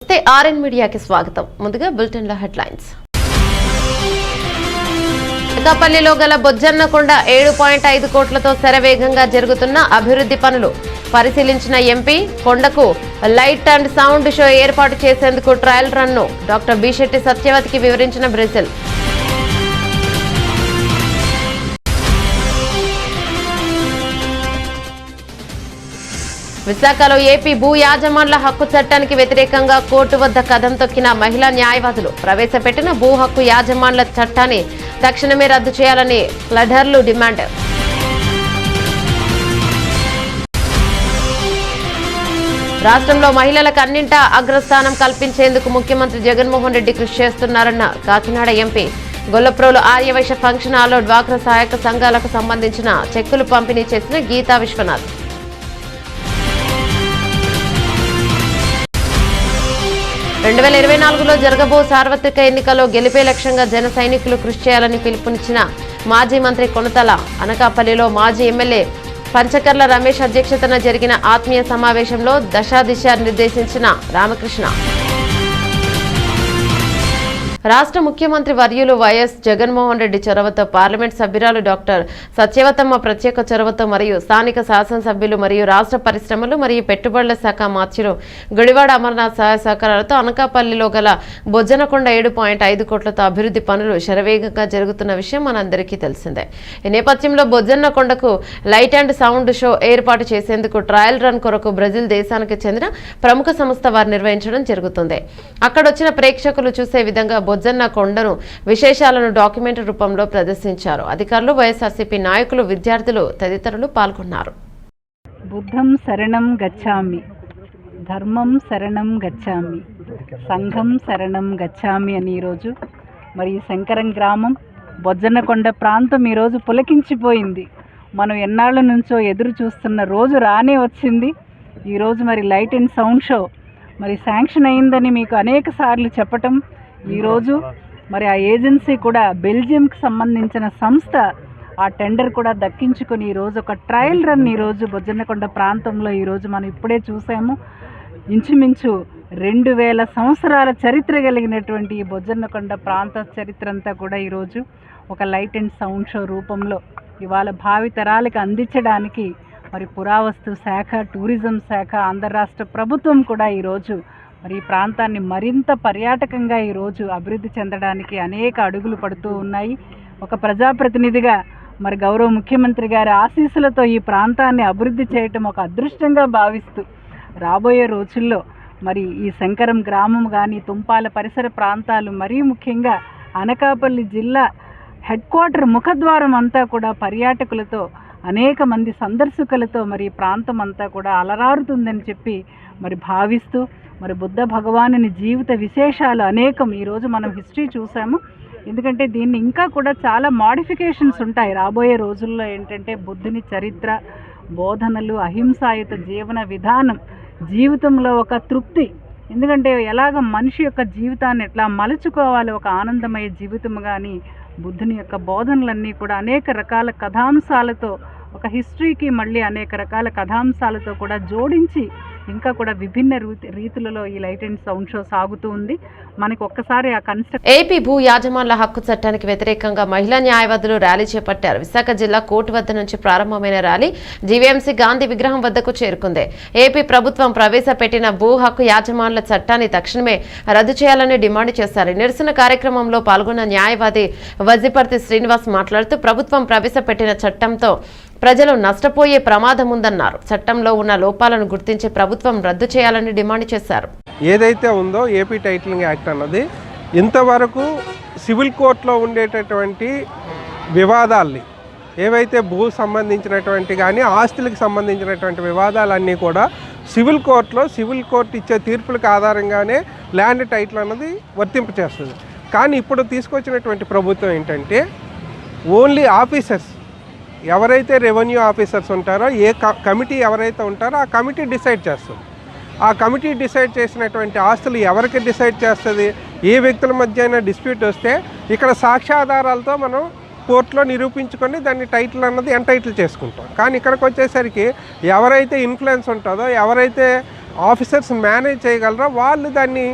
RN మీడియాకి స్వాగతం. ముందుగా బులెటిన్ల హెడ్లైన్స్. అనకాపల్లిలో గల బొజ్జన్నకొండ 7.5 కోట్లతో శరవేగంగా జరుగుతున్న అభివృద్ధి పనులు పరిశీలించిన ఎంపీ. కొండకు లైట్ అండ్ సౌండ్ షో ఏర్పాటు చేసేందుకు ట్రయల్ రన్ ను డాక్టర్ బి శెట్టి సత్యవతికి వివరించిన బ్రెజిల్. విశాఖలో ఏపీ భూ యాజమాన్ల హక్కు చట్టానికి వ్యతిరేకంగా కోర్టు వద్ద కదం తొక్కిన మహిళా న్యాయవాదులు. ప్రవేశపెట్టిన భూ హక్కు యాజమాన్ల చట్టాన్ని తక్షణమే రద్దు చేయాలని ఫ్లడర్లు డిమాండ్. రాష్ట్రంలో మహిళలకు అన్నింటా అగ్రస్థానం కల్పించేందుకు ముఖ్యమంత్రి జగన్మోహన్ రెడ్డి కృషి చేస్తున్నారన్న కాకినాడ ఎంపీ. గొల్లప్రోలు ఆర్యవైశ్య ఫంక్షన్ హాల్లో డ్వాక్రా సహాయక సంఘాలకు సంబంధించిన చెక్కులు పంపిణీ చేసిన గీతా విశ్వనాథ్. 2024లో జరగబో సార్వత్రిక ఎన్నికల్లో గెలిపే లక్ష్యంగా జన సైనికులు కృషి చేయాలని పిలుపునిచ్చిన మాజీ మంత్రి కొనతల. అనకాపల్లిలో మాజీ ఎమ్మెల్యే పంచకర్ల రమేష్ అధ్యక్షతన జరిగిన ఆత్మీయ సమావేశంలో దశాదిశ నిర్దేశించిన రామకృష్ణ. రాష్ట్ర ముఖ్యమంత్రి వర్యులు వైఎస్ జగన్మోహన్ రెడ్డి చొరవతో పార్లమెంట్ సభ్యురాలు డాక్టర్ సత్యవతమ్మ ప్రత్యేక చొరవతో మరియు స్థానిక శాసనసభ్యులు మరియు రాష్ట్ర పరిశ్రమలు మరియు పెట్టుబడుల శాఖ మంత్రులు గుడివాడ అమర్నాథ్ సహాయ సహకారాలతో అనకాపల్లిలో గల బొజ్జనకొండ 7.5 కోట్లతో అభివృద్ధి పనులు శరవేగంగా జరుగుతున్న విషయం మనందరికీ తెలిసిందే. ఈ నేపథ్యంలో బొజ్జన్నకొండకు లైట్ అండ్ సౌండ్ షో ఏర్పాటు చేసేందుకు ట్రయల్ రన్ కొరకు బ్రెజిల్ దేశానికి చెందిన ప్రముఖ సంస్థ వారు నిర్వహించడం జరుగుతుంది. అక్కడొచ్చిన ప్రేక్షకులు చూసే విధంగా బొజ్జన్నకొండను విశేషాలను డాక్యుమెంటరీ రూపంలో ప్రదర్శించారు. అధికారులు, వైఎస్ఆర్సీపీ నాయకులు, విద్యార్థులు తదితరులు పాల్గొన్నారు. బుద్ధం శరణం గచ్చామి, ధర్మం శరణం గచ్చామి, సంఘం శరణం గచ్చామి అని ఈరోజు మరి శంకరం గ్రామం బొజ్జన్నకొండ ప్రాంతం ఈరోజు పులకించిపోయింది. మనం ఎన్నాళ్ళ నుంచో ఎదురు చూస్తున్న రోజు రానే వచ్చింది. ఈరోజు మరి లైట్ అండ్ సౌండ్ షో మరి శాంక్షన్ అయిందని మీకు అనేక సార్లు చెప్పటం, ఈరోజు మరి ఆ ఏజెన్సీ కూడా బెల్జియంకి సంబంధించిన సంస్థ ఆ టెండర్ కూడా దక్కించుకొని ఈరోజు ఒక ట్రయల్ రన్ ఈరోజు బొజ్జన్నకొండ ప్రాంతంలో ఈరోజు మనం ఇప్పుడే చూసాము. ఇంచుమించు 2000 సంవత్సరాల చరిత్ర కలిగినటువంటి ఈ బొజ్జన్నకొండ ప్రాంత చరిత్ర అంతా కూడా ఈరోజు ఒక లైట్ అండ్ సౌండ్ షో రూపంలో ఇవాళ భావితరాలకు అందించడానికి మరి పురావస్తు శాఖ, టూరిజం శాఖ, ఆంధ్ర రాష్ట్ర ప్రభుత్వం కూడా ఈరోజు మరి ఈ ప్రాంతాన్ని మరింత పర్యాటకంగా ఈరోజు అభివృద్ధి చెందడానికి అనేక అడుగులు పడుతూ ఉన్నాయి. ఒక ప్రజాప్రతినిధిగా మరి గౌరవ ముఖ్యమంత్రి గారి ఆశీస్సులతో ఈ ప్రాంతాన్ని అభివృద్ధి చేయటం ఒక అదృష్టంగా భావిస్తూ రాబోయే రోజుల్లో మరి ఈ శంకరం గ్రామం కానీ, తుంపాల పరిసర ప్రాంతాలు, మరీ ముఖ్యంగా అనకాపల్లి జిల్లా హెడ్ క్వార్టర్ ముఖద్వారం అంతా కూడా పర్యాటకులతో, అనేక మంది సందర్శకులతో మరి ఈ ప్రాంతం అంతా కూడా అలరారుతుందని చెప్పి మరి భావిస్తూ మరి బుద్ధ భగవానుని జీవిత విశేషాలు అనేకం ఈరోజు మనం హిస్టరీ చూసాము. ఎందుకంటే దీన్ని ఇంకా కూడా చాలా మోడిఫికేషన్స్ ఉంటాయి రాబోయే రోజుల్లో. ఏంటంటే బుద్ధుని చరిత్ర, బోధనలు, అహింసాయుత జీవన విధానం, జీవితంలో ఒక తృప్తి, ఎందుకంటే ఎలాగ మనిషి యొక్క జీవితాన్ని ఎట్లా మలుచుకోవాలి ఒక ఆనందమయ జీవితం. కానీ బుద్ధుని యొక్క బోధనలన్నీ కూడా అనేక రకాల కథాంశాలతో, ఒక హిస్టరీకి మళ్ళీ అనేక రకాల కథాంశాలతో కూడా జోడించి ఇంకా కూడా విభిన్న రీతులలో ఈ లైట్ అండ్ సౌండ్ షో సాగుతూ ఉంది. మనకి ఒక్కసారి ఆ ఏపీ భూ యాజమాన్ల హక్కు చట్టానికి వ్యతిరేకంగా మహిళా న్యాయవాదులు ర్యాలీ చేపట్టారు. విశాఖ జిల్లా కోర్టు వద్ద నుంచి ప్రారంభమైన ర్యాలీ జీవీఎంసీ గాంధీ విగ్రహం వద్దకు చేరుకుంది. ఏపీ ప్రభుత్వం ప్రవేశపెట్టిన భూ హక్కు యాజమాన్ల చట్టాన్ని తక్షణమే రద్దు చేయాలని డిమాండ్ చేశారు. నిరసన కార్యక్రమంలో పాల్గొన్న న్యాయవాది వజిపర్తి శ్రీనివాస్ మాట్లాడుతూ ప్రభుత్వం ప్రవేశపెట్టిన చట్టంతో ప్రజలు నష్టపోయే ప్రమాదం ఉందన్నారు. చట్టంలో ఉన్న లోపాలను గుర్తించి ప్రభుత్వం రద్దు చేయాలని డిమాండ్ చేశారు. ఏదైతే ఉందో ఏపీ టైటిలింగ్ యాక్ట్ అన్నది ఇంతవరకు సివిల్ కోర్టులో ఉండేటటువంటి వివాదాల్ని, ఏవైతే భూ సంబంధించినటువంటి కానీ ఆస్తులకు సంబంధించినటువంటి వివాదాలన్నీ కూడా సివిల్ కోర్టు ఇచ్చే తీర్పులకు ఆధారంగానే ల్యాండ్ టైటిల్ అన్నది వర్తింపచేస్తుంది. కానీ ఇప్పుడు తీసుకొచ్చినటువంటి ప్రభుత్వం ఏంటంటే ఓన్లీ ఆఫీసర్స్, ఎవరైతే రెవెన్యూ ఆఫీసర్స్ ఉంటారో, ఏ కమిటీ ఎవరైతే ఉంటారో ఆ కమిటీ డిసైడ్ చేస్తుంది. ఆ కమిటీ డిసైడ్ చేసినటువంటి ఆస్తులు ఎవరికి డిసైడ్ చేస్తుంది? ఏ వ్యక్తుల మధ్య అయినా డిస్ప్యూట్ వస్తే ఇక్కడ సాక్ష్యాధారాలతో మనం కోర్టులో నిరూపించుకొని దాన్ని టైటిల్ అన్నది ఎంటైటిల్ చేసుకుంటాం. కానీ ఇక్కడికి వచ్చేసరికి ఎవరైతే ఇన్ఫ్లుయెన్స్ ఉంటుందో, ఎవరైతే ఆఫీసర్స్ మేనేజ్ చేయగలరా, వాళ్ళు దాన్ని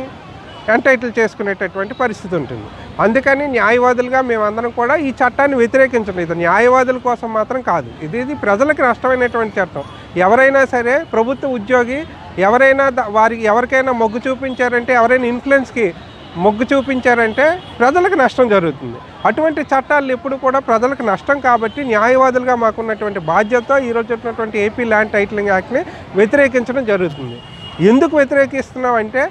ఎంటైటిల్ చేసుకునేటటువంటి పరిస్థితి ఉంటుంది. అందుకని న్యాయవాదులుగా మేమందరం కూడా ఈ చట్టాన్ని వ్యతిరేకించడం. ఇది న్యాయవాదుల కోసం మాత్రం కాదు, ఇది ప్రజలకు నష్టమైనటువంటి చట్టం. ఎవరైనా సరే ప్రభుత్వ ఉద్యోగి ఎవరైనా ఎవరికైనా మొగ్గు చూపించారంటే, ఎవరైనా ఇన్ఫ్లుయెన్స్కి మొగ్గు చూపించారంటే ప్రజలకు నష్టం జరుగుతుంది. అటువంటి చట్టాలు ఎప్పుడు కూడా ప్రజలకు నష్టం. కాబట్టి న్యాయవాదులుగా మాకున్నటువంటి బాధ్యత ఈరోజు ఉన్నటువంటి ఏపీ ల్యాండ్ టైటిలింగ్ యాక్ట్ని వ్యతిరేకించడం జరుగుతుంది. ఎందుకు వ్యతిరేకిస్తున్నాం అంటే,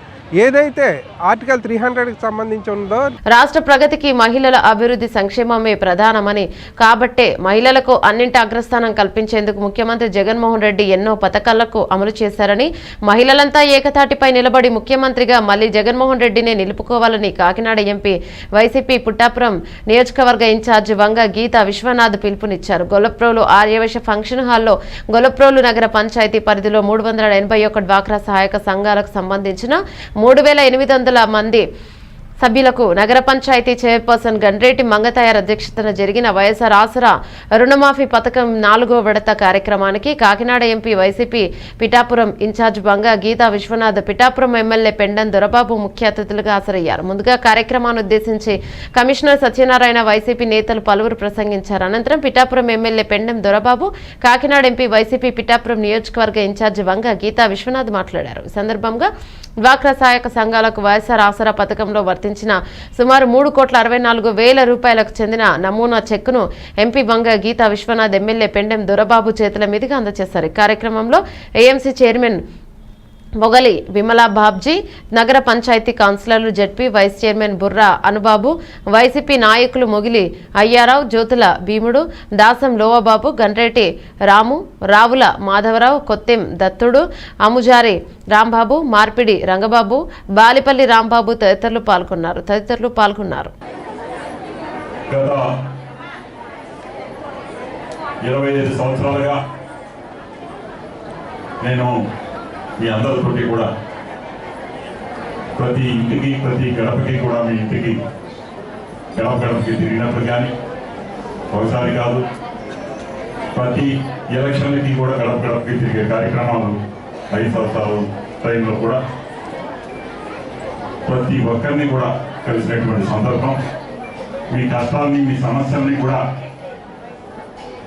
ఏదైతే ఆర్టికల్ 300కి సంబంధించి ఉందో, రాష్ట్ర ప్రగతికి మహిళల అభివృద్ధి సంక్షేమమే ప్రధానమని, కాబట్టే మహిళలకు అన్నింటి అగ్రస్థానం కల్పించేందుకు ముఖ్యమంత్రి జగన్మోహన్ రెడ్డి ఎన్నో పథకాలకు అమలు చేశారని, మహిళలంతా ఏకతాటిపై నిలబడి ముఖ్యమంత్రిగా మళ్లీ జగన్మోహన్ రెడ్డినే నిలుపుకోవాలని కాకినాడ ఎంపీ వైసీపీ పుట్టాపురం నియోజకవర్గ ఇన్ఛార్జ్ వంగ గీతా విశ్వనాథ్ పిలుపునిచ్చారు. గొల్లప్రోలు ఆర్యవైశ్య ఫంక్షన్ హాల్లో గొల్లప్రోలు నగర పంచాయతీ పరిధిలో 381 డ్వాక్రా సహాయక సంఘాలకు సంబంధించిన 3800 మంది సభ్యులకు నగర పంచాయతీ చైర్పర్సన్ గండ్రేటి మంగతాయార్ అధ్యక్షతన జరిగిన వైఎస్ఆర్ ఆసరా రుణమాఫీ పథకం 4వ విడత కార్యక్రమానికి Kakinada MP YCP Pithapuram incharge Banga Geetha Vishwanath, Pithapuram MLA Pendem Dorababu ముఖ్య అతిథులుగా హాజరయ్యారు. ముందుగా కార్యక్రమాన్ని ఉద్దేశించి కమిషనర్ సత్యనారాయణ, వైసీపీ నేతలు పలువురు ప్రసంగించారు. అనంతరం పిఠాపురం ఎమ్మెల్యే పెండెం దొరబాబు, కాకినాడ ఎంపీ వైసీపీ పిఠాపురం నియోజకవర్గ ఇన్ఛార్జ్ వంగ గీతా విశ్వనాథ్ మాట్లాడారు. ఈ సందర్భంగా డ్వాక్రా సహాయక సంఘాలకు వైఎస్ఆర్ ఆసరా పథకంలో వర్తించిన సుమారు 3,64,00,000 రూపాయలకు చెందిన నమూనా చెక్కును ఎంపీ వంగ గీతా విశ్వనాథ్, ఎమ్మెల్యే పెండెం దొరబాబు చేతుల మీదుగా అందజేశారు. ఈ కార్యక్రమంలో ఏఎంసీ చైర్మన్ మొగలి విమలా బాబ్జీ, నగర పంచాయతీ కౌన్సిలర్లు, ZP vice chairman Burra Anubabu, YCP నాయకులు మొగిలి అయ్యారావు, జ్యోతుల భీముడు, దాసం లోవబాబు, గండ్రేటి రాము, రావుల మాధవరావు, కొత్తెం దత్తుడు, అముజారి రాంబాబు, మార్పిడి రంగబాబు, బాలిపల్లి రాంబాబు తదితరులు పాల్గొన్నారు. గత 25 సంవత్సరాలుగా నేను మీ అందరితోటి కూడా ప్రతి ఇంటికి, ప్రతి గడపకి కూడా, మీ ఇంటికి గడపకి తిరిగినప్పుడు కానీ, ఒకసారి కాదు, ప్రతి ఎలక్షన్లకి కూడా గడపకి తిరిగే కార్యక్రమాలు 5 సంవత్సరాలు టైంలో కూడా ప్రతి ఒక్కరిని కూడా కలిసినటువంటి సందర్భం. మీ కష్టాలని, మీ సమస్యల్ని కూడా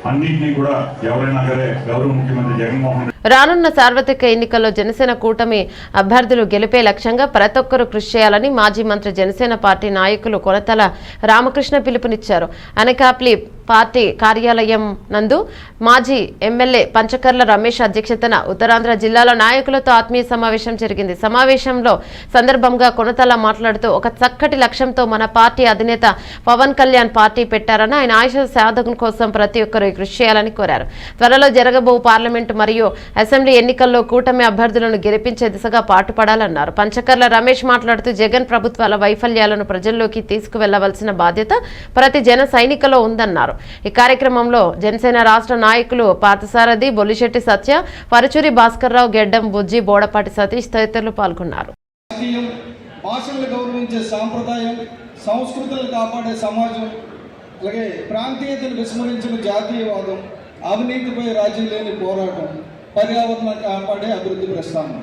అన్నింటినీ కూడా ఎవరైనా సరే గౌరవ ముఖ్యమంత్రి జగన్మోహన్ రానున్న సార్వత్రిక ఎన్నికల్లో జనసేన కూటమి అభ్యర్థులు గెలిపే లక్ష్యంగా ప్రతి ఒక్కరూ కృషి చేయాలని మాజీ మంత్రి, జనసేన పార్టీ నాయకులు కొనతల రామకృష్ణ పిలుపునిచ్చారు. అనకాపల్లి పార్టీ కార్యాలయం నందు మాజీ ఎమ్మెల్యే పంచకర్ల రమేష్ అధ్యక్షతన ఉత్తరాంధ్ర జిల్లాల నాయకులతో ఆత్మీయ సమావేశం జరిగింది. సమావేశంలో సందర్భంగా కొనతల మాట్లాడుతూ, ఒక చక్కటి లక్ష్యంతో మన పార్టీ అధినేత పవన్ కళ్యాణ్ పార్టీ పెట్టారని, ఆయన ఆశయ సాధన కోసం ప్రతి ఒక్కరూ కృషి చేయాలని కోరారు. త్వరలో జరగబో పార్లమెంటు మరియు అసెంబ్లీ ఎన్నికల్లో కూటమి అభ్యర్థులను గెలిపించే దిశగా పాటుపడాలన్నారు. పంచకర్ల రమేష్ మాట్లాడుతూ, జగన్ ప్రభుత్వాల వైఫల్యాలను ప్రజల్లోకి తీసుకువెళ్లవలసిన బాధ్యత ప్రతి జన సైనికలో ఉందన్నారు. ఈ కార్యక్రమంలో జనసేన రాష్ట్ర నాయకులు పార్థసారథి, బొల్లిశెట్టి సత్య, పరుచూరి భాస్కర్రావు, గెడ్డం బుజ్జి, బోడపాటి సతీష్ తదితరులు పాల్గొన్నారు. భాషలను గౌరవించే సాంప్రదాయం, సంస్కృతులను కాపాడే సమాజం, అలాగే ప్రాంతీయతను విస్మరించిన జాతీయవాదం, అవినీతిపై రాజీ లేని పోరాటం, పర్యావరణం కాపాడే అభివృద్ధి ప్రస్థానం,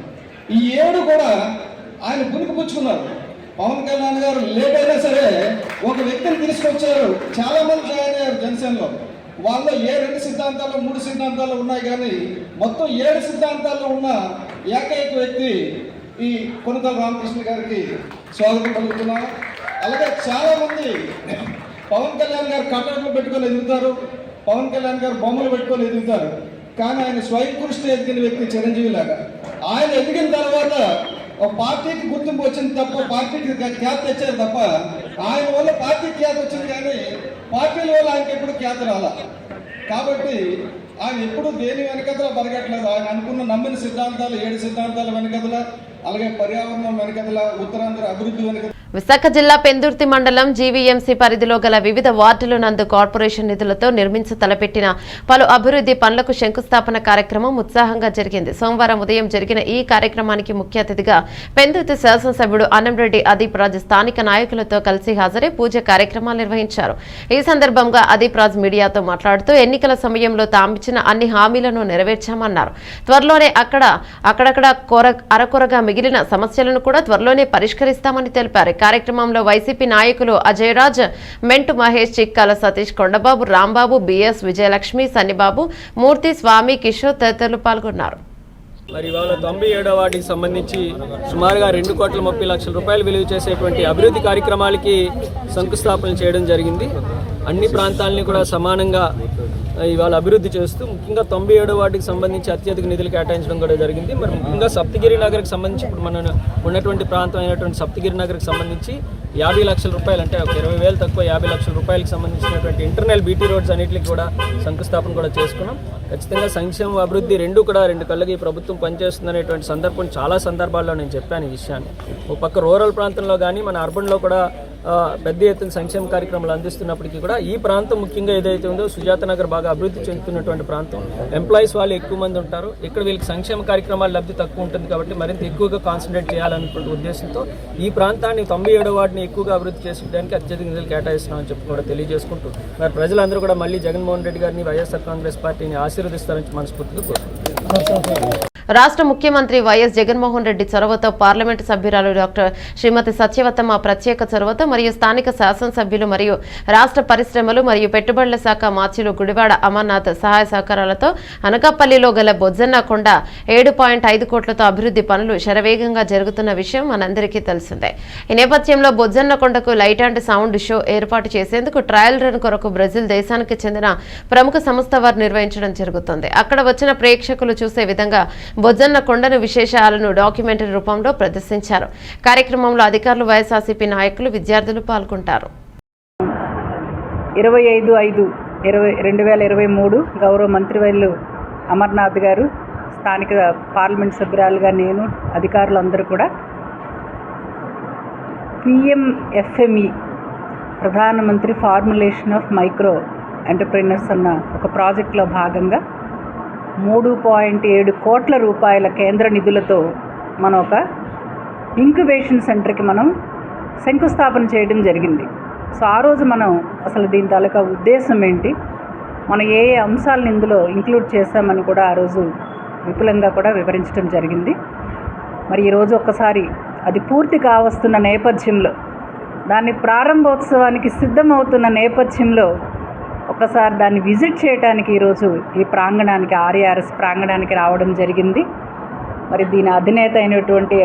ఈ 7 కూడా ఆయన పుణికిపుచ్చుకున్నారు. పవన్ కళ్యాణ్ గారు లేట్ అయినా సరే ఒక వ్యక్తిని తీసుకొచ్చారు. చాలా మంది జాయిన్ అయ్యారు జనసేనలో. వాళ్ళలో 2 సిద్ధాంతాలు 3 సిద్ధాంతాలు ఉన్నాయి, కానీ మొత్తం 7 సిద్ధాంతాల్లో ఉన్న ఏకైక వ్యక్తి ఈ కొనతల రామకృష్ణ గారికి స్వాగతం పలుకుతున్నాం. అలాగే చాలా మంది పవన్ కళ్యాణ్ గారు కట్టడలు పెట్టుకొని ఎదుగుతారు, పవన్ కళ్యాణ్ గారు బొమ్మలు పెట్టుకొని ఎదుగుతారు, కానీ ఆయన స్వయం కృషితో ఎదిగిన వ్యక్తి చిరంజీవి లాగా. ఆయన ఎదిగిన తర్వాత ఒక పార్టీకి గుర్తింపు వచ్చింది తప్ప, పార్టీకి ఖ్యాతి తెచ్చారు తప్ప, ఆయన వల్ల పార్టీకి ఖ్యాతి వచ్చింది, కానీ పార్టీల వల్ల ఆయనకి ఎప్పుడు ఖ్యాతి రాలా. కాబట్టి ఆయన ఎప్పుడు దేని వెనకదలా బరగట్లేదు. ఆయన అనుకున్న నమ్మిన సిద్ధాంతాలు 7 సిద్ధాంతాల వెనకదలా, అలాగే పర్యావరణం వెనకదలా, ఉత్తరాంధ్ర అభివృద్ధి వెనక. విశాఖ జిల్లా పెందుర్తి మండలం జీవీఎంసీ పరిధిలో గల వివిధ వార్డుల నందు కార్పొరేషన్ నిధులతో నిర్మించ తలపెట్టిన పలు అభివృద్ధి పనులకు శంకుస్థాపన కార్యక్రమం ఉత్సాహంగా జరిగింది. సోమవారం ఉదయం జరిగిన ఈ కార్యక్రమానికి ముఖ్య అతిథిగా పెందుర్తి శాసనసభ్యుడు అన్నంరెడ్డి అదీప్ రాజ్ స్థానిక నాయకులతో కలిసి హాజరై పూజ కార్యక్రమాలు నిర్వహించారు. ఈ సందర్భంగా అదీప్ రాజ్ మీడియాతో మాట్లాడుతూ ఎన్నికల సమయంలో తామిచ్చిన అన్ని హామీలను నెరవేర్చామన్నారు. త్వరలోనే అక్కడక్కడ అరకొరగా మిగిలిన సమస్యలను కూడా త్వరలోనే పరిష్కరిస్తామని తెలిపారు. కార్యక్రమంలో వైసీపీ నాయకులు అజయ్ రాజ్, మెంటు మహేష్, చిక్కాల సతీష్, కొండబాబు, రాంబాబు, బిఎస్ విజయలక్ష్మి, సన్నిబాబు, మూర్తి, స్వామి, కిషోర్ తదితరులు పాల్గొన్నారు. మరి ఇవాళ 97వ వార్డుకి సంబంధించి సుమారుగా 2,30,00,000 రూపాయలు విలువ చేసేటువంటి అభివృద్ధి కార్యక్రమాలకి శంకుస్థాపన చేయడం జరిగింది. అన్ని ప్రాంతాలని కూడా సమానంగా ఇవాళ అభివృద్ధి చేస్తూ ముఖ్యంగా 97వ వార్డుకి సంబంధించి అత్యధిక నిధులు కేటాయించడం కూడా జరిగింది. మరి ముఖ్యంగా సప్తగిరి నగర్కి సంబంధించి ఇప్పుడు మనం ఉన్నటువంటి ప్రాంతం అయినటువంటి సప్తగిరి నగర్కి సంబంధించి 50 లక్షల రూపాయలు, అంటే ఒక 20,000 తక్కువ 50 లక్షల రూపాయలకు సంబంధించినటువంటి ఇంటర్నల్ బీటీ రోడ్స్ అన్నింటికి కూడా శంకుస్థాపన కూడా చేసుకున్నాం. ఖచ్చితంగా సంక్షేమ అభివృద్ధి రెండు కళ్ళకి ఈ ప్రభుత్వం పనిచేస్తుందనేటువంటి సందర్భం చాలా సందర్భాల్లో నేను చెప్పాను ఈ విషయాన్ని. ఒక పక్క రూరల్ ప్రాంతంలో కానీ మన అర్బన్లో కూడా పెద్ద ఎత్తున సంక్షేమ కార్యక్రమాలు అందిస్తున్నప్పటికీ కూడా ఈ ప్రాంతం ముఖ్యంగా ఏదైతే ఉందో సుజాత నగర్ బాగా అభివృద్ధి చెందుతున్నటువంటి ప్రాంతం, ఎంప్లాయీస్ వాళ్ళు ఎక్కువ మంది ఉంటారు. ఇక్కడ వీళ్ళకి సంక్షేమ కార్యక్రమాల లబ్ధి తక్కువ ఉంటుంది కాబట్టి మరింత ఎక్కువగా కాన్సన్ట్రేట్ చేయాలనుకునే ఉద్దేశంతో ఈ ప్రాంతాన్ని 97వ వార్డుని ఎక్కువగా అభివృద్ధి చేసేయడానికి అత్యధిక నిధులు కేటాయిస్తున్నామని చెప్పి కూడా తెలియజేసుకుంటూ మరి ప్రజలందరూ కూడా మళ్ళీ జగన్మోహన్ రెడ్డి గారిని, వైఎస్ఆర్ కాంగ్రెస్ పార్టీని ఆశీర్వదిస్తారని మనస్ఫూర్తిగా కోరుకుంటున్నాను. రాష్ట్ర ముఖ్యమంత్రి వైఎస్ జగన్మోహన్ రెడ్డి చొరవతో పార్లమెంటు సభ్యురాలు డాక్టర్ శ్రీమతి సత్యవతమ్మ ప్రత్యేక చొరవతో మరియు స్థానిక శాసనసభ్యులు మరియు రాష్ట్ర పరిశ్రమలు మరియు పెట్టుబడుల శాఖ మార్చిలు గుడివాడ అమర్నాథ్ సహాయ సహకారాలతో అనకాపల్లిలో గల బొజ్జన్న కొండ 7.5 కోట్లతో అభివృద్ధి పనులు శరవేగంగా జరుగుతున్న విషయం మనందరికీ తెలిసిందే. ఈ నేపథ్యంలో బొజ్జన్న కొండకు లైట్ అండ్ సౌండ్ షో ఏర్పాటు చేసేందుకు ట్రయల్ రన్ కొరకు బ్రెజిల్ దేశానికి చెందిన ప్రముఖ సంస్థ వారు నిర్వహించడం జరుగుతుంది. అక్కడ వచ్చిన ప్రేక్షకులు చూసే విధంగా బొజ్జన్న కొండను విశేషాలను డాక్యుమెంటరీ రూపంలో ప్రదర్శించారు. కార్యక్రమంలో అధికారులు, వైఎస్ఆర్సీపీ నాయకులు, విద్యార్థులు పాల్గొంటారు. 25/5/2023 గౌరవ మంత్రివర్యులు అమర్నాథ్ గారు, స్థానిక పార్లమెంట్ సభ్యురాలుగా నేను, అధికారులందరూ కూడా PMFME ప్రధానమంత్రి ఫార్ములేషన్ ఆఫ్ మైక్రో ఎంటర్ప్రైనర్స్ అన్న ఒక ప్రాజెక్టులో భాగంగా 3.7 కోట్ల రూపాయల కేంద్ర నిధులతో మనం ఒక ఇంక్యుబేషన్ సెంటర్కి మనం శంకుస్థాపన చేయడం జరిగింది. సో ఆ రోజు మనం అసలు దీని తాలూకా ఉద్దేశం ఏంటి, మనం ఏ అంశాలను ఇందులో ఇంక్లూడ్ చేశామని కూడా ఆ రోజు విపులంగా కూడా వివరించడం జరిగింది. మరి ఈరోజు ఒక్కసారి అది పూర్తి కావస్తున్న నేపథ్యంలో, దాని ప్రారంభోత్సవానికి సిద్ధమవుతున్న నేపథ్యంలో ఒకసారి దాన్ని విజిట్ చేయడానికి ఈరోజు ఈ ప్రాంగణానికి, RARS ప్రాంగణానికి రావడం జరిగింది. మరి దీని అధినేత అయినటువంటి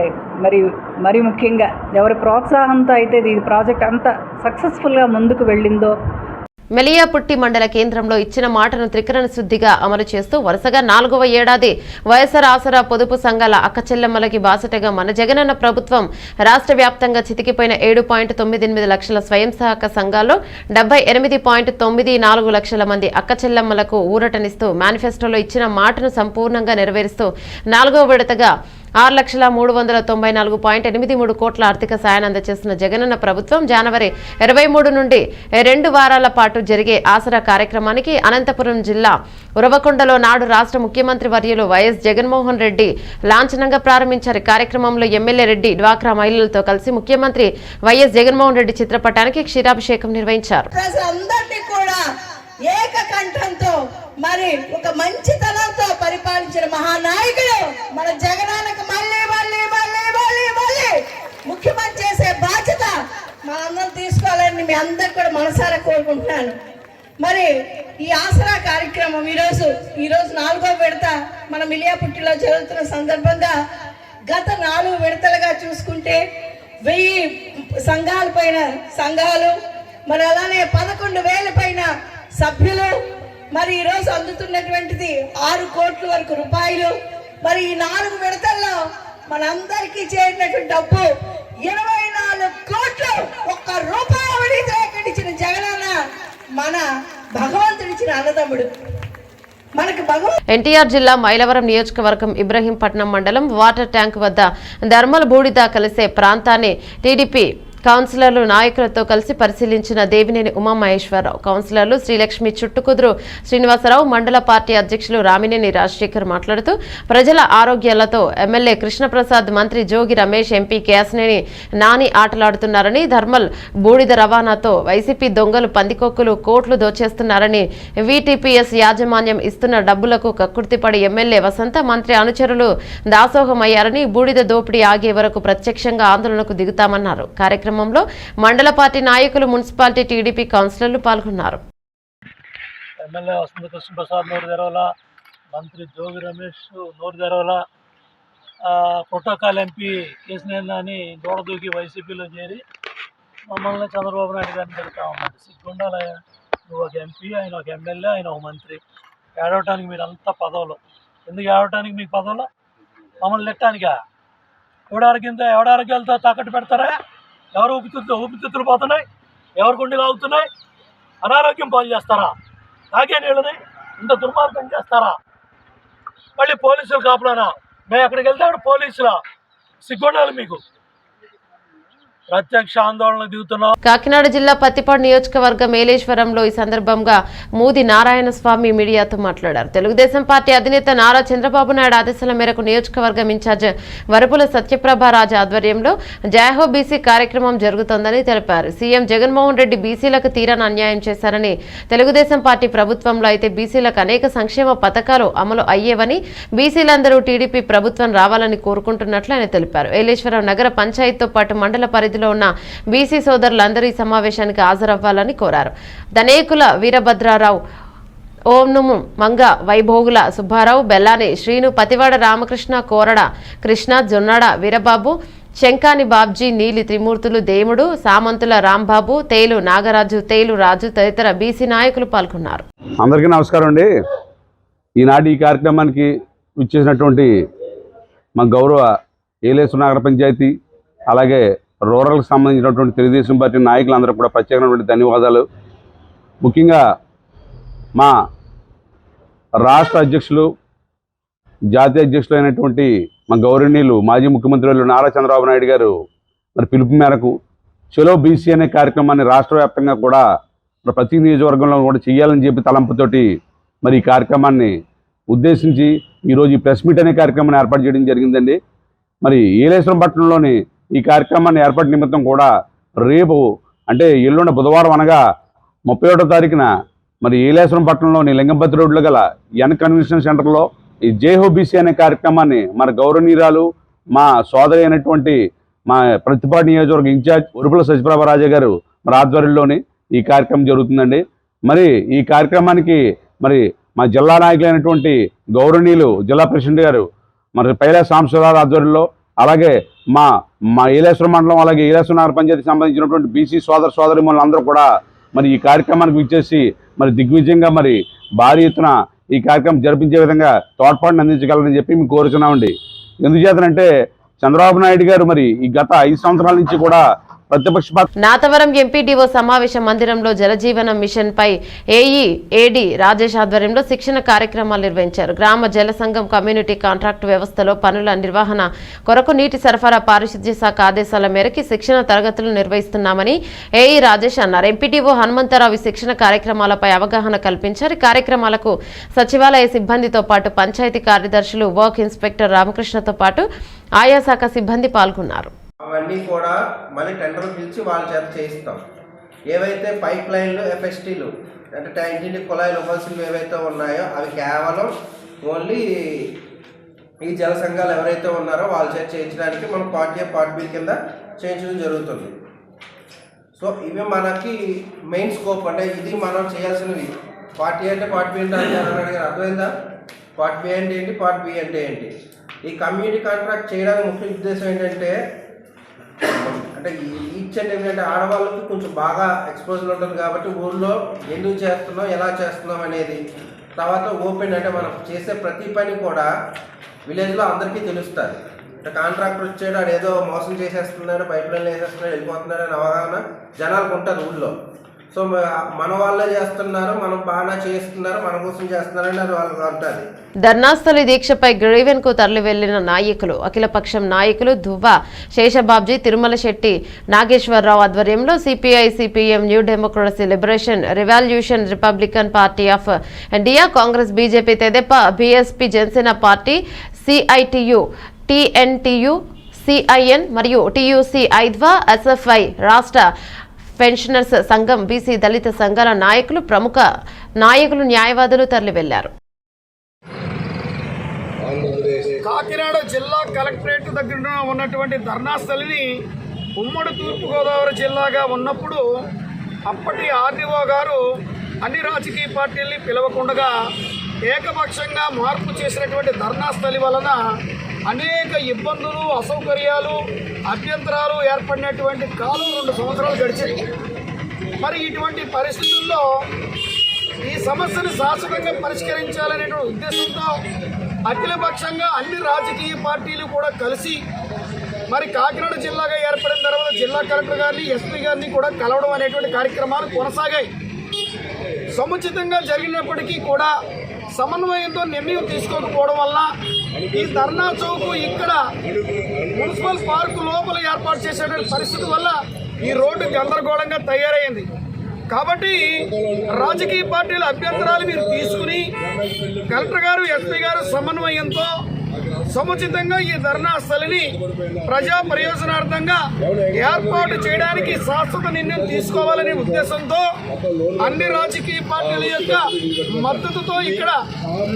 మరి ముఖ్యంగా ఎవరి ప్రోత్సాహంతో అయితే ఈ ప్రాజెక్ట్ అంత సక్సెస్ఫుల్గా ముందుకు వెళ్ళిందో, మెలియాపుట్టి మండల కేంద్రంలో ఇచ్చిన మాటను త్రికరణ శుద్ధిగా అమలు చేస్తూ వరుసగా 4వ ఏడాది వైఎస్ఆర్ ఆసరా పొదుపు సంఘాల అక్కచెల్లెమ్మలకి బాసటగా మన జగనన్న ప్రభుత్వం రాష్ట్ర వ్యాప్తంగా చితికిపోయిన 7.98 లక్షల స్వయం సహాయక సంఘాల్లో 78.94 లక్షల మంది అక్కచెల్లెమ్మలకు ఊరటనిస్తూ మేనిఫెస్టోలో ఇచ్చిన మాటను సంపూర్ణంగా నెరవేరుస్తూ 4వ విడతగా 6,394.83 కోట్ల ఆర్థిక సాయాన్ని అందజేస్తున్న జగనన్న ప్రభుత్వం జనవరి 23 నుండి 2 వారాల పాటు జరిగే ఆసరా కార్యక్రమానికి అనంతపురం జిల్లా ఉరవకొండలో నాడు రాష్ట్ర ముఖ్యమంత్రి వర్యులు వైఎస్ జగన్మోహన్ రెడ్డి లాంఛనంగా ప్రారంభించారు. కార్యక్రమంలో ఎమ్మెల్యే రెడ్డి డ్వాక్రా మహిళలతో కలిసి ముఖ్యమంత్రి వైఎస్ జగన్మోహన్ రెడ్డి చిత్రపటానికి క్షీరాభిషేకం నిర్వహించారు. ఏకకంఠంతో మరి ఒక మంచితనంతో పరిపాలించిన మహానాయకుడు మన జగనానికి మళ్ళీ మళ్ళీ మళ్ళీ మళ్ళీ మళ్ళీ ముఖ్యమంత్రి చేసే బాధ్యత మనందరం తీసుకోవాలని మీ అందరు కూడా మనసారా కోరుకుంటున్నాను. మరి ఈ ఆసరా కార్యక్రమం ఈరోజు 4వ విడత మన మిలియాపుట్టిలో జరుగుతున్న సందర్భంగా గత 4 విడతలుగా చూసుకుంటే 1000 సంఘాలు మరి అలానే 11,000 పైన సభ్యులు, మరి ఈరోజు అందుతున్నటువంటిది 6 కోట్ల వరకు రూపాయలు. మరి ఈ 4 విడతల్లో మనందరికీ చేరినటువంటి డబ్బు 24 కోట్లు. ఒక్క రూపాయి సేకరించిన జగనన్న మన భగవంతుడిచ్చిన అన్నదమ్ముడు. ఎన్టీఆర్ జిల్లా మైలవరం నియోజకవర్గం ఇబ్రహీంపట్నం మండలం వాటర్ ట్యాంక్ వద్ద ధర్మల బూడిద కలిసే ప్రాంతాన్ని టీడీపీ కౌన్సిలర్లు నాయకులతో కలిసి పరిశీలించిన దేవినేని ఉమామహేశ్వరరావు. కౌన్సిలర్లు శ్రీలక్ష్మి చుట్టుకుదురు శ్రీనివాసరావు, మండల పార్టీ అధ్యక్షులు రామినేని రాజశేఖర్ మాట్లాడుతూ ప్రజల ఆరోగ్యాలతో ఎమ్మెల్యే కృష్ణప్రసాద్, మంత్రి జోగి రమేష్, ఎంపీ కేశనేని నాని ఆటలాడుతున్నారని, థర్మల్ బూడిద రవాణాతో వైసీపీ దొంగలు పందికొక్కులు కోట్లు దోచేస్తున్నారని, వీటీపీఎస్ యాజమాన్యం ఇస్తున్న డబ్బులకు కక్కుర్తిపడి ఎమ్మెల్యే వసంత, మంత్రి అనుచరులు దాసోహమయ్యారని, బూడిద దోపిడీ ఆగే వరకు ప్రత్యక్షంగా ఆందోళనకు దిగుతామన్నారు. కార్యక్రమంలో మండల పార్టీ నాయకులు, మున్సిపాలిటీ, టీడీపీ కౌన్సిలర్లు పాల్గొన్నారు. ఎమ్మెల్యే వసంత కృష్ణప్రసాద్ నోరు తెరవల, మంత్రి జోగి రమేష్ నోరు తెరవల, ప్రోటోకాల్ ఎంపీ కేసినేని దూకి వైసీపీలో చేరి మమ్మల్ని చంద్రబాబు నాయుడు గారిని తిడతా ఉన్నాడు. సిగ్గుండాలి, నువ్వు ఒక ఎంపీ, ఆయన ఒక ఎమ్మెల్యే, ఆయన ఒక మంత్రి. ఏడవటానికి మీరు అంతా పదవులు. ఎందుకు ఏడవటానికి మీకు పదవులు? మమ్మల్ని నెట్టానికా? ఎవడారోగ్యాలతో తాకట్టు పెడతారా? ఎవరు ఊపిరితిత్తులు పోతున్నాయి, ఎవరి గుండెలు ఆగుతున్నాయి, అనారోగ్యం పాలు చేస్తారా? తాగే నీళ్ళని ఇంత దుర్మార్గం చేస్తారా? మళ్ళీ పోలీసులు కాపులానా? మేము ఎక్కడికి వెళ్తే అక్కడ పోలీసులా? సిగ్గుండాలి మీకు. ప్రత్యక్ష ఆందోళన దిగుతున్నాం. కాకినాడ జిల్లా పత్తిపాడు నియోజకవర్గం మేలేశ్వరంలో ఈ సందర్భంగా మూది నారాయణ స్వామి మీడియాతో మాట్లాడారు. తెలుగుదేశం పార్టీ అధినేత నారా చంద్రబాబు నాయుడు ఆదేశాల మేరకు నియోజకవర్గం ఇన్ఛార్జ్ వరపుల సత్యప్రభారాజు ఆధ్వర్యంలో జయహో బీసీ కార్యక్రమం జరుగుతోందని తెలిపారు. సీఎం జగన్మోహన్ రెడ్డి బీసీలకు తీరని అన్యాయం చేశారని, తెలుగుదేశం పార్టీ ప్రభుత్వంలో అయితే బీసీలకు అనేక సంక్షేమ పథకాలు అమలు అయ్యేవని, బీసీలందరూ టీడీపీ ప్రభుత్వం రావాలని కోరుకుంటున్నట్లు ఆయన తెలిపారు. ఏలేశ్వరం నగర పంచాయతీతో పాటు మండల పరిధిలో ఉన్న బీసీ సోదరులందరూ ఈ సమావేశానికి హాజరవ్వాలని కోరారు. దనేకుల వీరభద్రారావు, ఓంనుము మంగ వైభోగుల సుబ్బారావు, బెల్లాని శ్రీను, పతివాడ రామకృష్ణ, కోరడ కృష్ణ, జొన్నాడ వీరబాబు, శంకాని బాబ్జీ, నీలి త్రిమూర్తులు, దేముడు, సామంతుల రాంబాబు, తేలు నాగరాజు, తేలు రాజు తదితర బీసీ నాయకులు పాల్గొన్నారు. అందరికీ నమస్కారం అండి. ఈనాటి ఈ కార్యక్రమానికి ఇచ్చేసినటువంటి మా గౌరవ ఏలేశ్వరం నగర పంచాయతీ, అలాగే రూరల్కి సంబంధించినటువంటి తెలుగుదేశం పార్టీ నాయకులందరూ కూడా ప్రత్యేకమైనటువంటి ధన్యవాదాలు. ముఖ్యంగా మా రాష్ట్ర అధ్యక్షులు, జాతీయ అధ్యక్షులు అయినటువంటి మా గౌరవనీయులు మాజీ ముఖ్యమంత్రి నారా చంద్రబాబు నాయుడు గారు మరి పిలుపు మేరకు చలో బీసీ అనే కార్యక్రమాన్ని రాష్ట్ర వ్యాప్తంగా కూడా ప్రతి నియోజకవర్గంలో కూడా చేయాలని చెప్పి తలంపుతోటి మరి ఈ కార్యక్రమాన్ని ఉద్దేశించి ఈరోజు ఈ ప్రెస్ మీట్ అనే కార్యక్రమాన్ని ఏర్పాటు చేయడం జరిగిందండి. మరి ఏలేశ్వరం పట్టణంలోని ఈ కార్యక్రమాన్ని ఏర్పాటు నిమిత్తం కూడా రేపు అంటే ఎల్లుండి బుధవారం అనగా 31వ తారీఖున మరి ఏలేశ్వరం పట్టణంలోని లింగంపతి రోడ్లో గల ఎన్ కన్వెన్షన్ సెంటర్లో ఈ జేహో బీసీ అనే కార్యక్రమాన్ని మన గౌరవనీయురాలు మా సోదరి అయినటువంటి మా ప్రతిపాడు నియోజకవర్గ ఇన్ఛార్జ్ వరపుల సత్యప్రభారాజు గారు మరి ఆధ్వర్యంలోని ఈ కార్యక్రమం జరుగుతుందండి. మరి ఈ కార్యక్రమానికి మరి మా జిల్లా నాయకులైనటువంటి గౌరవనీయులు జిల్లా ప్రెసిడెంట్ గారు మరి పైలా సాంబశివరావు ఆధ్వర్యంలో, అలాగే మా ఏలేశ్వరం మండలం, అలాగే ఏలేశ్వరం నగర పంచాయతీకి సంబంధించినటువంటి బీసీ సోదరిమణులు అందరూ కూడా మరి ఈ కార్యక్రమానికి విచ్చేసి మరి దిగ్విజయంగా మరి భారీ ఎత్తున ఈ కార్యక్రమం జరిపించే విధంగా తోడ్పాటును అందించగలరని చెప్పి మేము కోరుతున్నామండి. ఎందుచేతనంటే చంద్రబాబు నాయుడు గారు మరి ఈ గత 5 సంవత్సరాల నుంచి కూడా నాతవరం ఎంపీడీఓ సమావేశ మందిరంలో జలజీవనం మిషన్ పై ఏఈ రాజేష్ ఆధ్వర్యంలో శిక్షణ కార్యక్రమాలు నిర్వహించారు. గ్రామ జల సంఘం కమ్యూనిటీ కాంట్రాక్ట్ వ్యవస్థలో పనుల నిర్వహణ కొరకు నీటి సరఫరా పారిశుద్ధ్య శాఖ ఆదేశాల మేరకు శిక్షణ తరగతులు నిర్వహిస్తున్నామని ఏఈ రాజేష్ అన్నారు. ఎంపీడీఓ హనుమంతరావు ఈ శిక్షణ కార్యక్రమాలపై అవగాహన కల్పించారు. కార్యక్రమాలకు సచివాలయ సిబ్బందితో పాటు పంచాయతీ కార్యదర్శులు, వర్క్ ఇన్స్పెక్టర్ రామకృష్ణతో పాటు ఆయా శాఖ సిబ్బంది పాల్గొన్నారు. అవన్నీ కూడా మళ్ళీ టెండర్లు పిలిచి వాళ్ళ చేత చేయిస్తాం. ఏవైతే పైప్ లైన్లు, ఎఫ్ఎస్టీలు అంటే ఇంటింటి కుళాయిలు ఇవ్వాల్సినవి ఏవైతే ఉన్నాయో అవి కేవలం ఓన్లీ ఈ జల సంఘాలు ఎవరైతే ఉన్నారో వాళ్ళ చేత చేయించడానికి మనం పార్ట్ ఏ పార్ట్ బి కింద చేయించడం జరుగుతుంది. సో ఇవి మనకి మెయిన్ స్కోప్. అంటే ఇది మనం చేయాల్సినవి. పార్ట్ ఏ అంటే పార్ట్ బి అంటే అడిగారు, అర్థమైందా? పార్ట్ బి అంటే ఏంటి, పార్ట్ బి అంటే ఏంటి? ఈ కమ్యూనిటీ కాంట్రాక్ట్ చేయడానికి ముఖ్య ఉద్దేశం ఏంటంటే అంటే ఈచ్ అండ్ ఎవ్రీ అంటే ఆడవాళ్ళకి కొంచెం బాగా ఎక్స్పోజర్ ఉంటుంది కాబట్టి ఊళ్ళో ఎందుకు చేస్తున్నాం, ఎలా చేస్తున్నాం అనేది. తర్వాత ఓపెన్ అంటే మనం చేసే ప్రతి పని కూడా విలేజ్లో అందరికీ తెలుస్తుంది. అంటే కాంట్రాక్టర్ వచ్చాడు, ఆడు ఏదో మోసం చేసేస్తున్నాడు, పైప్ లైన్లు వేసేస్తున్నాడు, వెళ్ళిపోతున్నాడు అని అవగాహన జనాలకు ఉంటుంది ఊళ్ళో. సో మన వాళ్ళే చేస్తున్నారు, మనం బాగా చేస్తున్నారు, మన కోసం చేస్తున్నారని అది వాళ్ళకి ఉంటుంది. ధర్నాస్థలి దీక్షపై గ్రీవెన్ కు తరలి వెళ్లిన నాయకులు అఖిలపక్షం నాయకులు దువ్వ శేషబాబ్జీ, తిరుమల శెట్టి నాగేశ్వరరావు ఆధ్వర్యంలో CPI, CPM, new democracy liberation, revolution, republican party of India, Congress, BJP, Tedepa, BSP, Janasena party, CITU, TNTU, CIN మరియు టియుసి, ఐద్వా, ఎస్ఎఫ్ఐ, రాష్ట్ర పెన్షనర్స్ సంఘం, బీసీ దళిత సంఘాల నాయకులు, ప్రముఖ నాయకులు, న్యాయవాదులు తరలి వెళ్లారు. కాకినాడ జిల్లా కలెక్టరేట్ దగ్గర ఉన్నటువంటి ధర్నాస్థలిని ఉమ్మడి తూర్పుగోదావరి జిల్లాగా ఉన్నప్పుడు అప్పటి ఆర్డీఓ గారు అన్ని రాజకీయ పార్టీల్ని పిలవకుండా ఏకపక్షంగా మార్పు చేసినటువంటి ధర్నాస్థలి వలన అనేక ఇబ్బందులు, అసౌకర్యాలు, అభ్యంతరాలు ఏర్పడినటువంటి కాలం 2 సంవత్సరాలు గడిచాయి. మరి ఇటువంటి పరిస్థితుల్లో ఈ సమస్యను శాశ్వతంగా పరిష్కరించాలనే ఉద్దేశంతో అఖిలపక్షంగా అన్ని రాజకీయ పార్టీలు కూడా కలిసి మరి కాకినాడ జిల్లాగా ఏర్పడిన తర్వాత జిల్లా కలెక్టర్ గారిని, ఎస్పీ గారిని కూడా కలవడం అనేటువంటి కార్యక్రమాలు కొనసాగాయి. సముచితంగా జరిగినప్పటికీ కూడా సమన్వయంతో నిర్ణయం తీసుకోకపోవడం వల్ల ఈ ధర్నా చౌక్ ఇక్కడ మున్సిపల్ పార్కు లోపల ఏర్పాటు చేసేటువంటి పరిస్థితి వల్ల ఈ రోడ్డు గందరగోళంగా తయారైంది. కాబట్టి రాజకీయ పార్టీల అభ్యంతరాలు మీరు తీసుకుని కలెక్టర్ గారు, ఎస్పీ గారు సమన్వయంతో సముచితంగా ఈ ధర్నా స్థలిని ప్రజా ప్రయోజనార్థంగా ఏర్పాటు చేయడానికి శాశ్వత నిర్ణయం తీసుకోవాలనే ఉద్దేశంతో అన్ని రాజకీయ పార్టీల యొక్క మద్దతుతో ఇక్కడ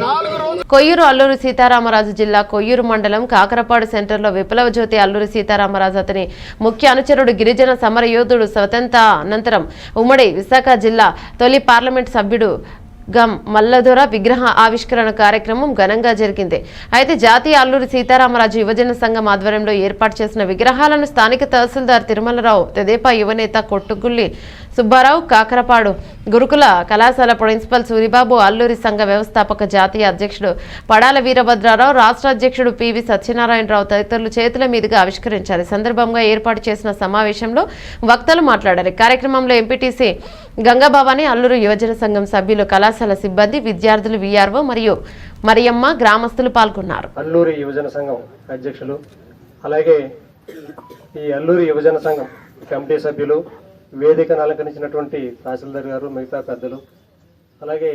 4 రోజులు కొయ్యూరు అల్లూరి సీతారామరాజు జిల్లా కొయ్యూరు మండలం కాకరపాడు సెంటర్లో విప్లవ జ్యోతి అల్లూరి సీతారామరాజు, అతని ముఖ్య అనుచరుడు, గిరిజన సమరయోధుడు, స్వతంత్ర అనంతరం ఉమ్మడి విశాఖ జిల్లా తొలి పార్లమెంట్ సభ్యుడు గం మల్లదొర విగ్రహ ఆవిష్కరణ కార్యక్రమం ఘనంగా జరిగింది. అయితే జాతీయ అల్లూరి సీతారామరాజు యువజన సంఘం ఆధ్వర్యంలో ఏర్పాటు చేసిన విగ్రహాలను స్థానిక తహసీల్దార్ తిరుమలరావు, తెదేపా యువనేత కొట్టుగుల్లి సుబ్బారావు, కాకరపాడు గురుకుల కళాశాల ప్రిన్సిపల్ సూరిబాబు, అల్లూరి సంఘ వ్యవస్థాపక జాతీయ అధ్యక్షుడు పడాల వీరభద్రారావు, రాష్ట్ర అధ్యక్షుడు పివి సత్యనారాయణరావు తదితరులు చేతుల మీదుగా ఆవిష్కరించారు. సందర్భంగా ఏర్పాటు చేసిన సమావేశంలో వక్తలు మాట్లాడారు. కార్యక్రమంలో ఎంపీటీసీ గంగాభవాని, అల్లూరు యువజన సంఘం సభ్యులు, కళాశాల సిబ్బంది, విద్యార్థులు, విఆర్ఓ మరియు మరియమ్మ, గ్రామస్తులు పాల్గొన్నారు. అల్లూరి యువజన సంఘం అధ్యక్షులు, అలాగే ఈ అల్లూరి యువజన సంఘం కమిటీ సభ్యులు, వేదికను అలంకరించినటువంటి తహసీల్దార్ గారు, మిగతా పెద్దలు, అలాగే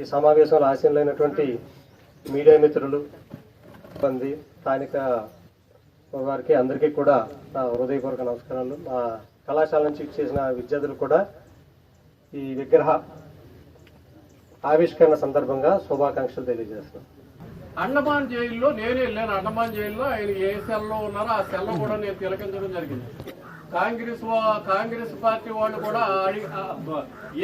ఈ సమావేశంలో ఆశీనులైనటువంటి మీడియా మిత్రులు, స్థానిక వారికి అందరికీ కూడా నా హృదయపూర్వక నమస్కారాలు. మా కళాశాల నుంచి చేసిన విద్యార్థులు కూడా ఈ విగ్రహ ఆవిష్కరణ సందర్భంగా శుభాకాంక్షలు తెలియజేస్తున్నాం. అండమాన్ జైల్లో నేను వెళ్ళాను. అండమాన్ జైల్లో ఆయన ఏ సెల్లో ఉన్నారో ఆ సెల్లో కూడా నేను తిలకించడం జరిగింది. కాంగ్రెస్ పార్టీ వాళ్ళు కూడా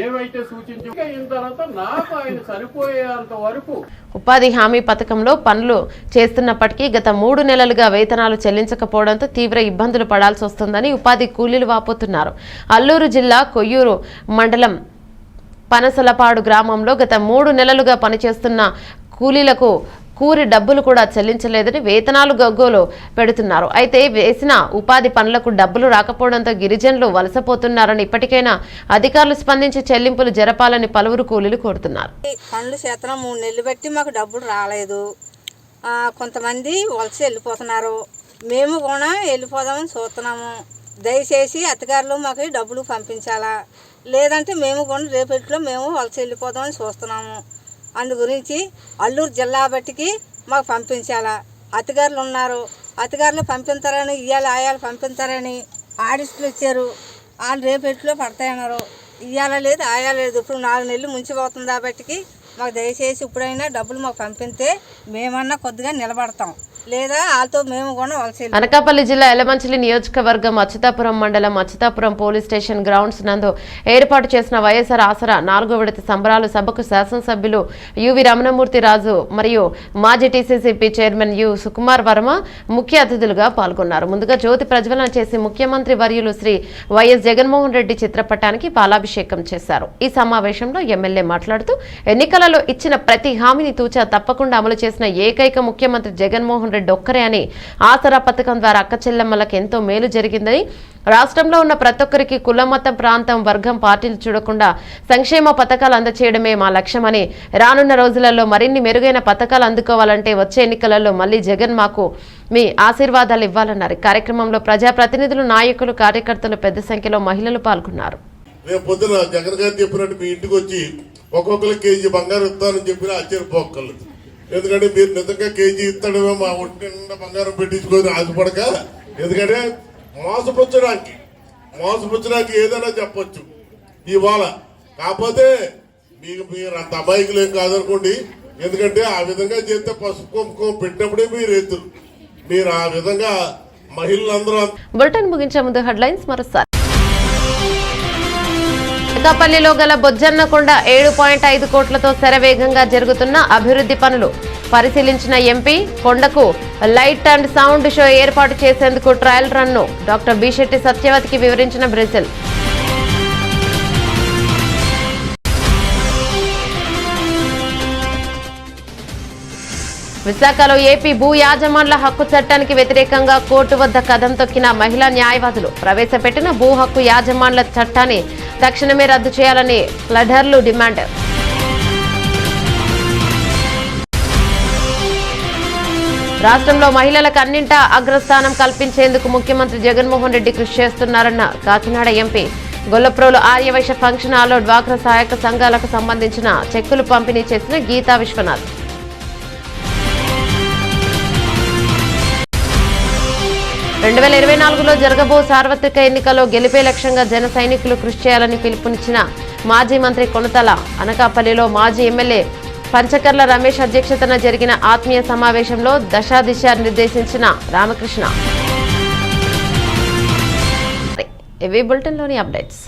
ఏవైతే సూచించిన తర్వాత నాకు ఆయన చనిపోయేంత వరకు ఉపాధి హామీ పథకంలో పనులు చేస్తున్నప్పటికీ గత 3 నెలలుగా వేతనాలు చెల్లించకపోవడంతో తీవ్ర ఇబ్బందులు పడాల్సి వస్తుందని ఉపాధి కూలీలు వాపోతున్నారు. అల్లూరు జిల్లా కొయ్యూరు మండలం పనసలపాడు గ్రామంలో గత 3 నెలలుగా పనిచేస్తున్న కూలీలకు కూరి డబ్బులు కూడా చెల్లించలేదని వేతనాలు గగ్గోలు పెడుతున్నారు. అయితే వేసిన ఉపాధి పనులకు డబ్బులు రాకపోవడంతో గిరిజనులు వలసపోతున్నారని ఇప్పటికైనా అధికారులు స్పందించి చెల్లింపులు జరపాలని పలువురు కూలీలు కోరుతున్నారు. పనులు చేస్తున్నాం, 3 నెలలు బట్టి మాకు డబ్బులు రాలేదు. కొంతమంది వలస వెళ్ళిపోతున్నారు. మేము కూడా వెళ్ళిపోదామని చూస్తున్నాము. దయచేసి అధికారులు మాకు డబ్బులు పంపించాలా, లేదంటే మేము కూడా రేపటిలో మేము వలస వెళ్ళిపోదామని చూస్తున్నాము. అందు గురించి అల్లూరు జిల్లా బట్టికి మాకు పంపించాలా. అధికారులు ఉన్నారు, అధికారులు పంపిస్తారని, ఇవాళ ఆయాలు పంపిస్తారని ఆడిస్టులు ఇచ్చారు. వాళ్ళు రేపటిలో పడతాయన్నారు. ఇవాళ లేదు, ఆయా లేదు. ఇప్పుడు 4 నెలలు ముంచిపోతుంది కాబట్టికి మాకు దయచేసి ఇప్పుడైనా డబ్బులు మాకు పంపిస్తే మేమన్నా కొద్దిగా నిలబడతాం, లేదా వాళ్ళతో మేము కూడా వలస. అనకాపల్లి జిల్లా ఎలమంచిలి నియోజకవర్గం అచ్యుతాపురం మండలం అచ్యుతాపురం పోలీస్ స్టేషన్ గ్రౌండ్స్ నందు ఏర్పాటు చేసిన వైఎస్ఆర్ ఆసరా 4వ విడత సంబరాలు సభకు శాసనసభ్యులు యువి రమణమూర్తి రాజు మరియు మాజీ టీసీసీపీ చైర్మన్ యు సుకుమార్ వర్మ ముఖ్య అతిథులుగా పాల్గొన్నారు. ముందుగా జ్యోతి ప్రజ్వలన చేసి ముఖ్యమంత్రి వర్యులు శ్రీ వైఎస్ జగన్మోహన్ రెడ్డి చిత్రపటానికి పాలాభిషేకం చేశారు. ఈ సమావేశంలో ఎమ్మెల్యే మాట్లాడుతూ ఎన్నికలలో ఇచ్చిన ప్రతి హామీని తూచా తప్పకుండా అమలు చేసిన ఏకైక ముఖ్యమంత్రి జగన్మోహన్ రెడ్డి ఒక్కరే అని, ఆసరా పథకం ద్వారా అక్క చెల్లెమ్మలకు ఎంతో మేలు జరిగిందని, రాష్ట్రంలో ఉన్న ప్రతి ఒక్కరికి కుల మతం ప్రాంతం వర్గం పార్టీలు చూడకుండా సంక్షేమ పథకాలు అందచేయడమే మా లక్ష్యమని, రానున్న రోజులలో మరిన్ని మెరుగైన పథకాలు అందుకోవాలంటే వచ్చే ఎన్నికలలో మళ్లీ జగన్ మాకు మీ ఆశీర్వాదాలు ఇవ్వాలన్నారు. కార్యక్రమంలో ప్రజాప్రతినిధులు, నాయకులు, కార్యకర్తలు పెద్ద సంఖ్యలో మహిళలు పాల్గొన్నారు. రేపు పొద్దున జగన్ గారు చెప్పినట్టు మీ ఇంటికి వచ్చి ఒక్కొక్కరికి కేజీ బంగారం ఇస్తానని చెప్పినా ఆశ్చర్యపోక్కర్లేదు. ఎందుకంటే మీరు నిజంగా కేజీ ఇస్తాడేమో మా ఒంటి నిండా బంగారం పెట్టించుకొని ఆశపడక, ఎందుకంటే మోసపుచ్చడానికి ఏదైనా చెప్పొచ్చు ఇవాళ. కాకపోతే మీరు అంత అమాయకులు ఏం కాదనుకోండి, ఎందుకంటే ఆ విధంగా చేస్తే పసుపు కుంకుమ పెట్టినప్పుడే మీరు ఆ విధంగా మహిళలందరూ. బులెటిన్ ముగించే ముందు హెడ్లైన్స్ మరోసారి. అనకాపల్లిలో గల బొజ్జన్నకొండ 7.5 కోట్లతో శరవేగంగా జరుగుతున్న అభివృద్ధి పనులు పరిశీలించిన ఎంపీ. కొండకు లైట్ అండ్ సౌండ్ షో ఏర్పాటు చేసేందుకు ట్రయల్ రన్ను డాక్టర్ బి శెట్టి సత్యవతికి వివరించిన బ్రెజిల్. విశాఖలో ఏపీ భూ యాజమాన్ల హక్కు చట్టానికి వ్యతిరేకంగా కోర్టు వద్ద కదం తొక్కిన మహిళా న్యాయవాదులు. ప్రవేశపెట్టిన భూ హక్కు యాజమాన్ల చట్టాన్ని తక్షణమే రద్దు చేయాలని లెడర్లు డిమాండ్. రాష్ట్రంలో మహిళలకు అన్నింటా అగ్రస్థానం కల్పించేందుకు ముఖ్యమంత్రి జగన్మోహన్ రెడ్డి కృషి చేస్తున్నారన్న కాకినాడ ఎంపీ. గొల్లప్రోలు ఆర్యవైశ్య ఫంక్షన్ హాల్లో డ్వాక్రా సహాయక సంఘాలకు సంబంధించిన చెక్కులు పంపిణీ చేసిన గీతా విశ్వనాథ్. 2024లో జరగబో సార్వత్రిక ఎన్నికల్లో గెలిపే లక్ష్యంగా జన సైనికులు కృషి చేయాలని పిలుపునిచ్చిన మాజీ మంత్రి కొనతల. అనకాపల్లిలో మాజీ ఎమ్మెల్యే పంచకర్ల రమేష్ అధ్యక్షతన జరిగిన ఆత్మీయ సమావేశంలో దశాదిశ నిర్దేశించిన రామకృష్ణ. ఇవి బులెటిన్లోని అప్డేట్స్.